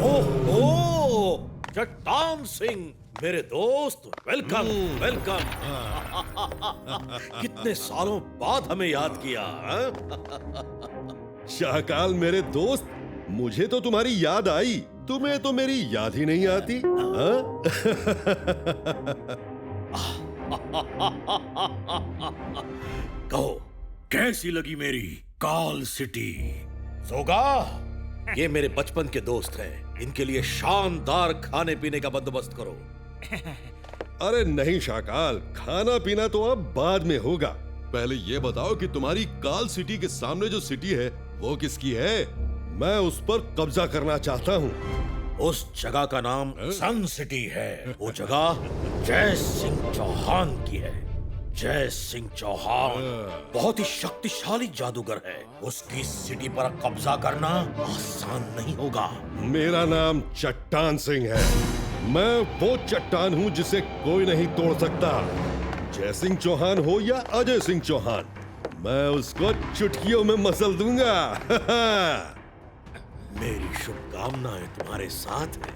ओहो, चट्टान सिंह, मेरे दोस्त, वेलकम वेलकम। कितने सालों बाद हमें याद किया। शाकाल मेरे दोस्त, मुझे तो तुम्हारी याद आई, तुम्हें तो मेरी याद ही नहीं आती। कहो, कैसी लगी मेरी काल सिटी? सोगा, ये मेरे बचपन के दोस्त हैं। इनके लिए शानदार खाने पीने का बंदोबस्त करो। अरे नहीं शाकाल, खाना पीना तो अब बाद में होगा। पहले ये बताओ कि तुम्हारी काल सिटी के सामने जो सिटी है वो किसकी है? मैं उस पर कब्जा करना चाहता हूँ। उस जगह का नाम सन सिटी है। वो जगह जय सिंह चौहान की है। जय सिंह चौहान बहुत ही शक्तिशाली जादूगर है। उसकी सिटी पर कब्जा करना आसान नहीं होगा। मेरा नाम चट्टान सिंह है। मैं वो चट्टान हूँ जिसे कोई नहीं तोड़ सकता। जय सिंह चौहान हो या अजय सिंह चौहान, मैं उसको चुटकियों में मसल दूंगा। मेरी शुभकामनाएं तुम्हारे साथ है।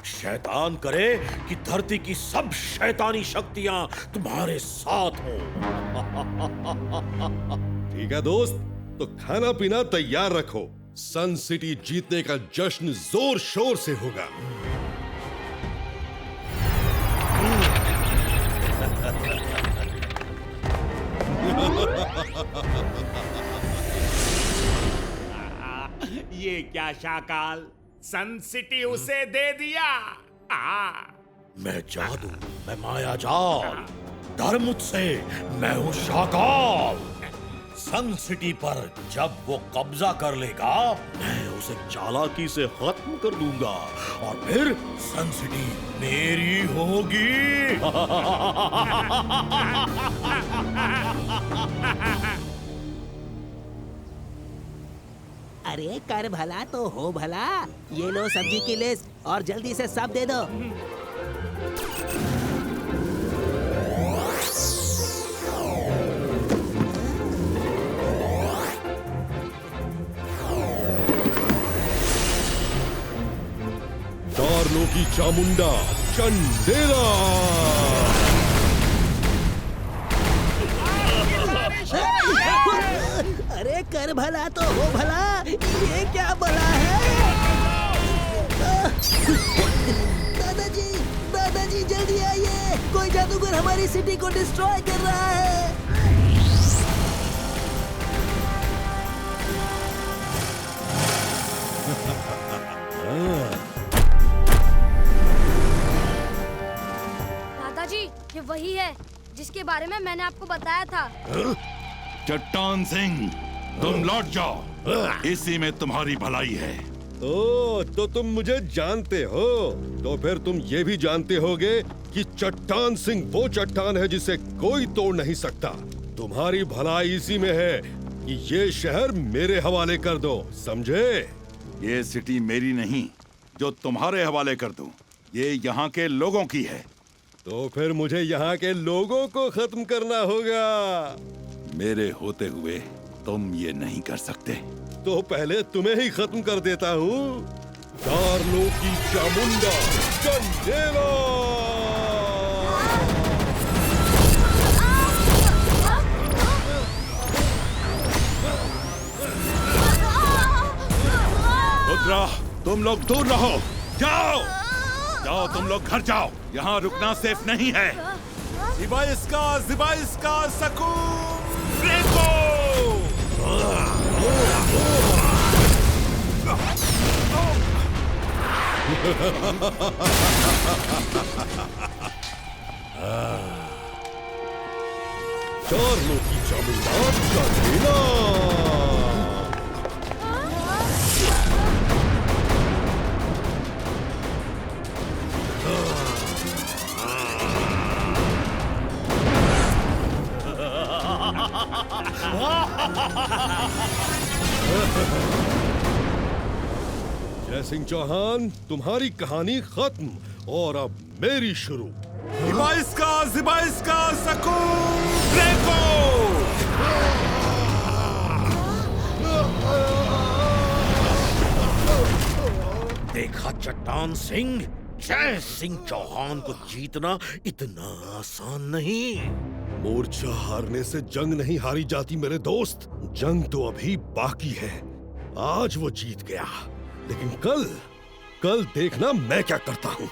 शैतान करे कि धरती की सब शैतानी शक्तियां तुम्हारे साथ हों। ठीक है दोस्त, तो खाना पीना तैयार रखो। सन सिटी जीतने का जश्न जोर शोर से होगा। ये क्या शाकाल, सन सिटी उसे दे दिया। मैं जादू, मैं माया जाल, डर मुझसे, मैं हूँ शाकाल। सन सिटी पर जब वो कब्जा कर लेगा, मैं उसे चालाकी से खत्म कर दूंगा और फिर सन सिटी मेरी होगी। अरे कर भला तो हो भला। ये लो सब्जी की लिस्ट और जल्दी से सब दे दो। दार्लो की चामुंडा चंडेला। अरे कर भला तो हो भला, ये क्या भला है? दादाजी, दादाजी जल्दी आइए, कोई जादूगर हमारी सिटी को डिस्ट्रॉय कर रहा है। दादाजी, ये वही है जिसके बारे में मैंने आपको बताया था। चट्टान सिंह, तुम लौट जाओ। इसी में तुम्हारी भलाई है। ओ, तो तुम मुझे जानते हो? तो फिर तुम ये भी जानते होगे कि चट्टान सिंह वो चट्टान है जिसे कोई तोड़ नहीं सकता। तुम्हारी भलाई इसी में है कि ये शहर मेरे हवाले कर दो, समझे? ये सिटी मेरी नहीं जो तुम्हारे हवाले कर दूं। ये यहाँ के लोगों की है। तो फिर मुझे यहाँ के लोगों को खत्म करना होगा। मेरे होते हुए तुम ये नहीं कर सकते। तो पहले तुम्हें ही खत्म कर देता हूँ। दार्लो की चामुंडा चंडेला। रुद्रा, तुम लोग दूर रहो। जाओ जाओ, तुम लोग घर जाओ। यहाँ रुकना सेफ नहीं है। जिबाइस्का सकूम ब्रेको। दार्लो की चामुंडा चंडेला। जय सिंह चौहान, तुम्हारी कहानी खत्म और अब मेरी शुरू। जिबाइस्का सकूम ब्रेको। देखा चट्टान सिंह, जय सिंह चौहान को जीतना इतना आसान नहीं। मोर्चा हारने से जंग नहीं हारी जाती मेरे दोस्त। जंग तो अभी बाकी है। आज वो जीत गया, लेकिन कल देखना मैं क्या करता हूँ।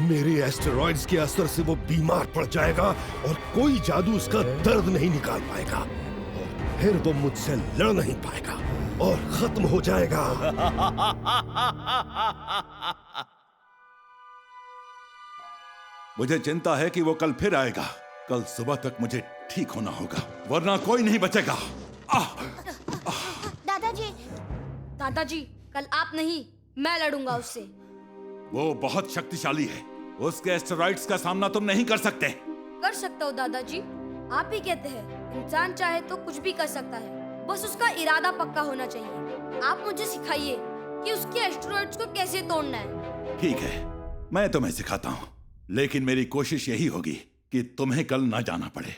मेरे एस्टेरॉइड्स के असर से वो बीमार पड़ जाएगा और कोई जादू उसका दर्द नहीं निकाल पाएगा और फिर वो मुझसे लड़ नहीं पाएगा और खत्म हो जाएगा। मुझे चिंता है कि वो कल फिर आएगा। कल सुबह तक मुझे ठीक होना होगा, वरना कोई नहीं बचेगा। दादाजी, कल आप नहीं, मैं लड़ूंगा उससे। वो बहुत शक्तिशाली है, उसके एस्टेरॉइड्स का सामना तुम नहीं कर सकते। कर सकता हूँ दादाजी, आप ही कहते हैं इंसान चाहे तो कुछ भी कर सकता है, बस उसका इरादा पक्का होना चाहिए। आप मुझे सिखाइए कि उसके एस्टेरॉइड्स को कैसे तोड़ना है। ठीक है, मैं तुम्हें सिखाता हूँ, लेकिन मेरी कोशिश यही होगी कि तुम्हें कल ना जाना पड़े।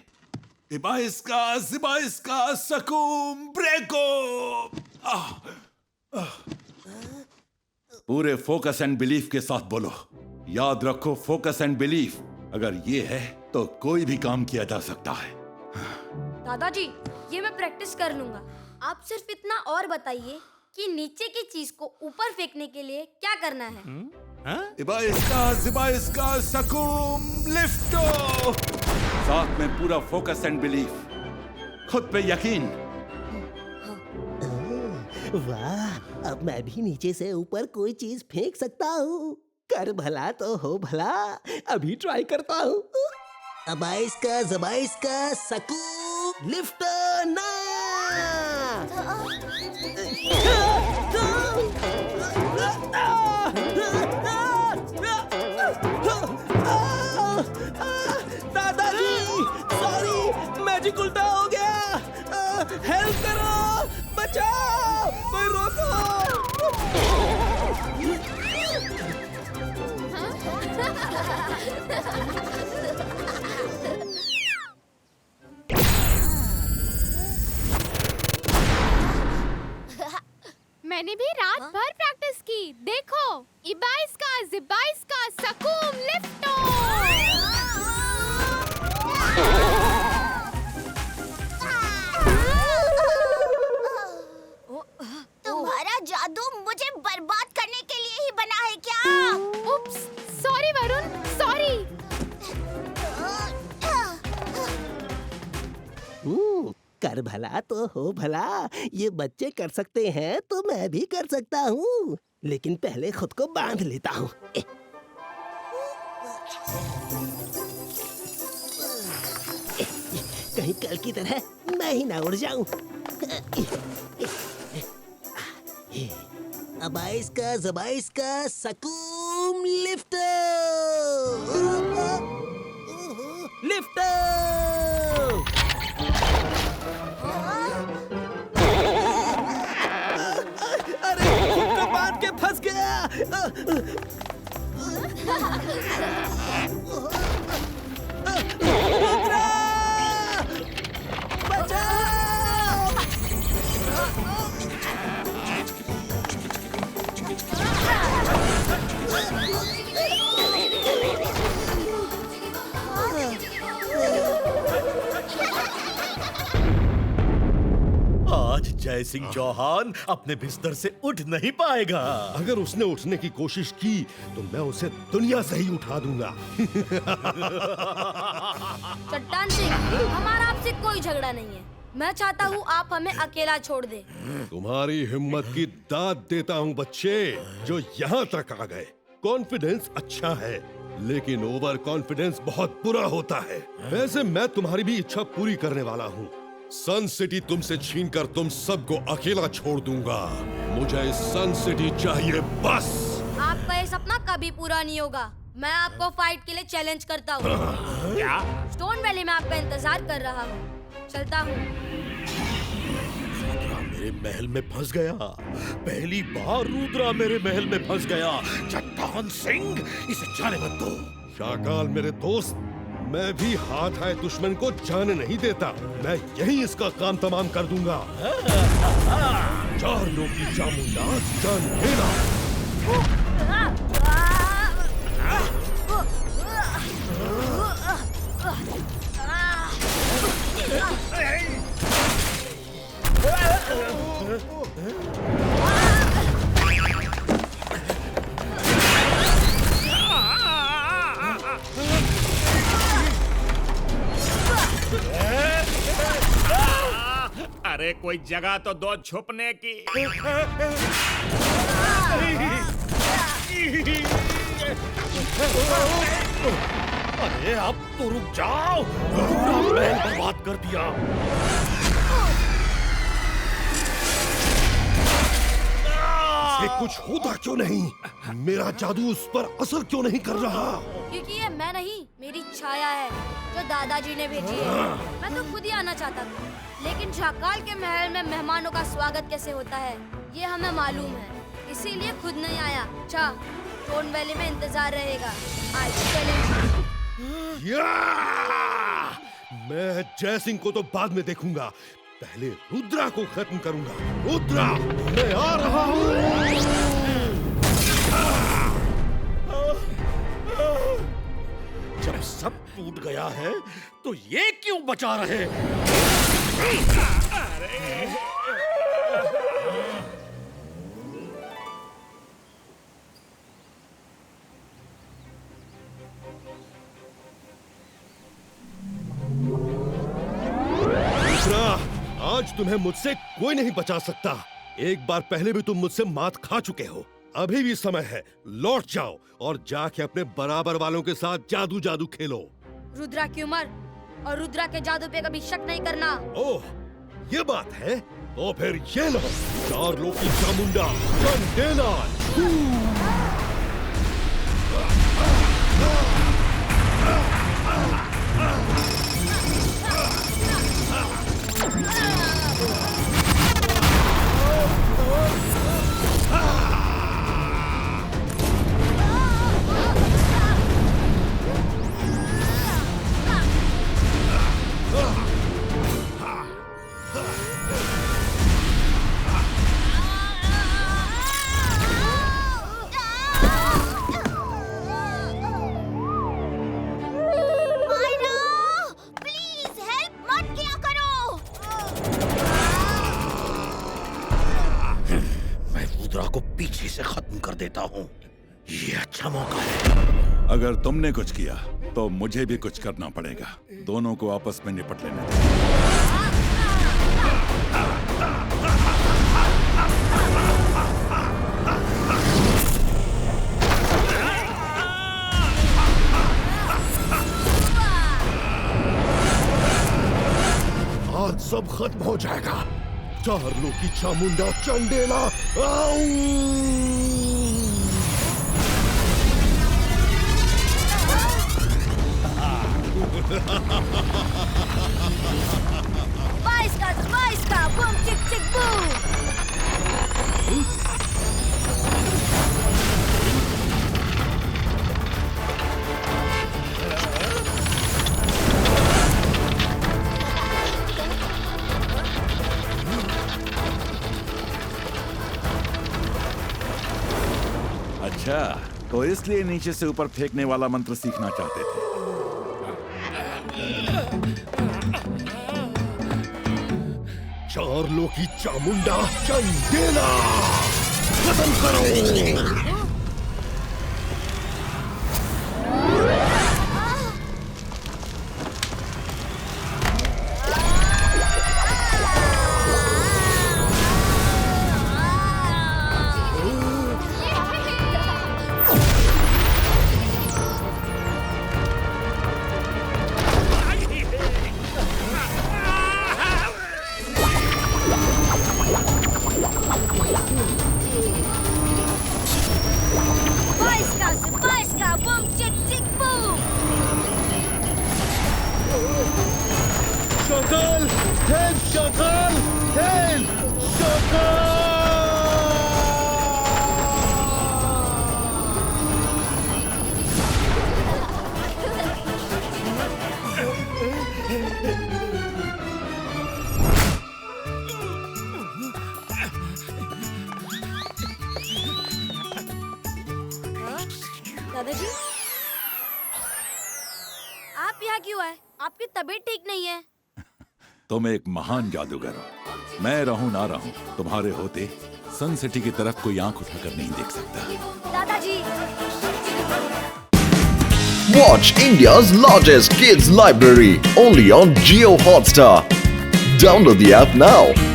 इबाइस्का, जिबाइस्का, सकूम, ब्रेको। पूरे फोकस एंड बिलीफ के साथ बोलो। याद रखो, फोकस एंड बिलीफ अगर ये है तो कोई भी काम किया जा सकता है। दादाजी, ये मैं प्रैक्टिस कर लूंगा। आप सिर्फ इतना और बताइए कि नीचे की चीज को ऊपर फेंकने के लिए क्या करना है। इबाइस्का, जिबाइस्का, सकूम, लिफ्टो। साथ में पूरा फोकस एंड बिलीफ, खुद पे यकीन। वाह, अब मैं भी नीचे से ऊपर कोई चीज फेंक सकता हूँ। कर भला तो हो भला, अभी ट्राई करता हूँ। अबाइस्का, ज़बाइस्का, सकूम, लिफ्ट ना। दादाजी, सॉरी, मैजिक उल्टा हो गया। हेल्प करो, बचाओ, कोई रोको। मैंने भी रात भर प्रैक्टिस की। देखो, इबाइस्का, जिबाइस्का, सकूम, लिफ्टो। तुम्हारा जादू मुझे बर्बाद करने के लिए ही बना है क्या? उप्स, सॉरी वरुण, सॉरी। कर भला तो हो भला, ये बच्चे कर सकते हैं तो मैं भी कर सकता हूँ, लेकिन पहले खुद को बांध लेता हूँ। कहीं कल की तरह मैं ही ना उड़ जाऊं। अबाइस्का, ज़बाइस्का, सकूम, लिफ्ट। लिफ्ट। अरे, खुद को बांध के फंस गया। रुद्रा, बचाओ। आज जय सिंह चौहान अपने बिस्तर से उठ नहीं पाएगा। अगर उसने उठने की कोशिश की तो मैं उसे दुनिया से ही उठा दूंगा। चट्टान सिंह, हमारा आपसे कोई झगड़ा नहीं है। मैं चाहता हूँ आप हमें अकेला छोड़ दे। तुम्हारी हिम्मत की दाद देता हूँ बच्चे, जो यहाँ तक आ गए। कॉन्फिडेंस अच्छा है, लेकिन ओवर कॉन्फिडेंस बहुत बुरा होता है। वैसे मैं तुम्हारी भी इच्छा पूरी करने वाला हूँ। सन सिटी तुमसे छीनकर तुम सबको अकेला छोड़ दूंगा। मुझे सन सिटी चाहिए बस। आपका ये सपना कभी पूरा नहीं होगा। मैं आपको फाइट के लिए चैलेंज करता हूँ। क्या? स्टोन वैली में आपका इंतजार कर रहा हूँ। चलता हूँ। मेरे महल में फंस गया। पहली बार रुद्रा मेरे महल में फंस गया। चट्टान सिंह, इसे जाने मत दो। शाकाल मेरे दोस्त, मैं भी हाथ आए दुश्मन को जाने नहीं देता। मैं यही इसका काम तमाम कर दूंगा। चार लोग की चामुंडा जान लेना। अरे कोई जगह तो दो छुपने की। अरे अब तो रुक जाओ, पूरा महल बर्बाद कर दिया। कुछ होता क्यों नहीं? मेरा जादू उस पर असर क्यों नहीं कर रहा? क्योंकि ये मैं नहीं, मेरी छाया है जो दादाजी ने भेजी है। मैं तो खुद ही आना चाहता था, लेकिन झाकाल के महल में मेहमानों का स्वागत कैसे होता है ये हमें मालूम है, इसीलिए खुद नहीं आया। अच्छा, स्टोन वैली में इंतजार रहेगा। आज मैं जयसिंह को तो बाद में देखूंगा, पहले रुद्रा को खत्म करूंगा। रुद्रा, मैं आ रहा हूँ। जब सब टूट गया है तो ये क्यों बचा रहे? आज तुम्हें मुझसे कोई नहीं बचा सकता। एक बार पहले भी तुम मुझसे मात खा चुके हो। अभी भी समय है, लौट जाओ और जाके अपने बराबर वालों के साथ जादू जादू खेलो। रुद्रा की उम्र और रुद्रा के जादू पे कभी शक नहीं करना। ओह, ये बात है? तो फिर ये लो, चार लोग की चामुंडा चंडेला। पीछे से खत्म कर देता हूँ। ये अच्छा मौका है। अगर तुमने कुछ किया तो मुझे भी कुछ करना पड़ेगा। दोनों को आपस में निपट लेने दो। आज सब खत्म हो जाएगा। चार लोग की चामुंडा चंडेला। बाईस का बूम चिक चिक बूम। अच्छा, तो इसलिए नीचे से ऊपर फेंकने वाला मंत्र सीखना चाहते थे। चार लोग की चामुंडा चंडेला खत्म करो। Shakal! Help! Shakal! Help! दादाजी, आप यहाँ क्यों आए? आपकी तबीयत ठीक नहीं है। तुम एक महान जादूगर हो। मैं रहूं ना रहूं, तुम्हारे होते सन सिटी की तरफ कोई आंख उठाकर नहीं देख सकता। दादाजी। Watch India's largest kids library only on Jio Hotstar. Download the app now.